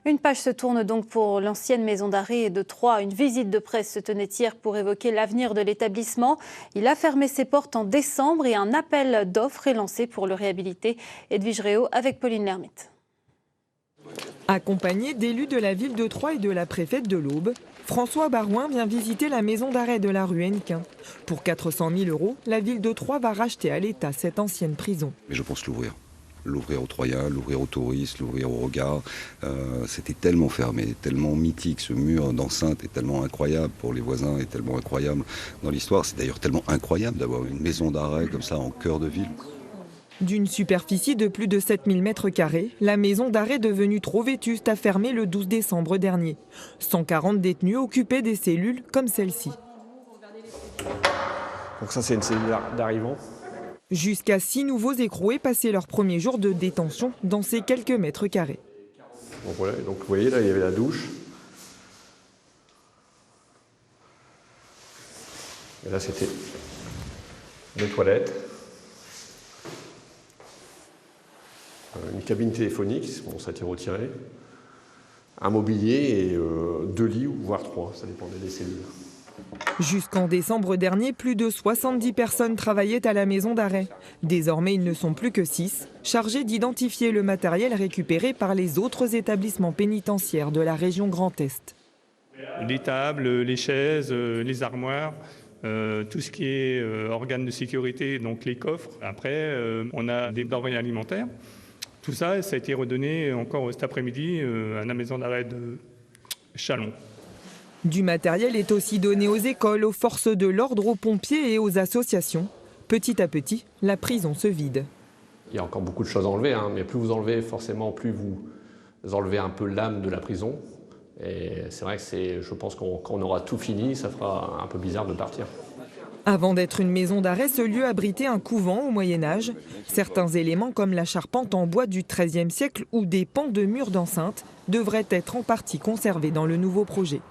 Une page se tourne donc pour l'ancienne maison d'arrêt de Troyes. Une visite de presse se tenait hier pour évoquer l'avenir de l'établissement. Il a fermé ses portes en décembre et un appel d'offres est lancé pour le réhabiliter. Edwige Réau avec Pauline Lermite. Accompagné d'élus de la ville de Troyes et de la préfète de l'Aube, François Barouin vient visiter la maison d'arrêt de la rue Hennequin. Pour 400 000 €, la ville de Troyes va racheter à l'État cette ancienne prison. Mais je pense l'ouvrir. L'ouvrir aux Troyens, l'ouvrir aux touristes, l'ouvrir aux regards. C'était tellement fermé, tellement mythique, ce mur d'enceinte est tellement incroyable pour les voisins, est tellement incroyable dans l'histoire. C'est d'ailleurs tellement incroyable d'avoir une maison d'arrêt comme ça en cœur de ville. D'une superficie de plus de 7000 m², la maison d'arrêt devenue trop vétuste a fermé le 12 décembre dernier. 140 détenus occupaient des cellules comme celle-ci. Donc ça, c'est une cellule d'arrivants. Jusqu'à 6 nouveaux écroués passaient leur premier jour de détention dans ces quelques mètres carrés. Donc voilà, donc vous voyez là, il y avait la douche. Et là, c'était les toilettes. Une cabine téléphonique, bon, ça a été retiré. Un mobilier et 2 lits, voire 3, ça dépendait des cellules. Jusqu'en décembre dernier, plus de 70 personnes travaillaient à la maison d'arrêt. Désormais, ils ne sont plus que 6, chargés d'identifier le matériel récupéré par les autres établissements pénitentiaires de la région Grand Est. Les tables, les chaises, les armoires, tout ce qui est organes de sécurité, donc les coffres. Après, on a des denrées alimentaires. Tout ça, ça a été redonné encore cet après-midi à la maison d'arrêt de Châlons. Du matériel est aussi donné aux écoles, aux forces de l'ordre, aux pompiers et aux associations. Petit à petit, la prison se vide. Il y a encore beaucoup de choses à enlever, mais plus vous enlevez, forcément, plus vous enlevez un peu l'âme de la prison. Et c'est vrai que je pense qu'on aura tout fini, ça fera un peu bizarre de partir. Avant d'être une maison d'arrêt, ce lieu abritait un couvent au Moyen-Âge. Certains éléments comme la charpente en bois du XIIIe siècle ou des pans de murs d'enceinte devraient être en partie conservés dans le nouveau projet.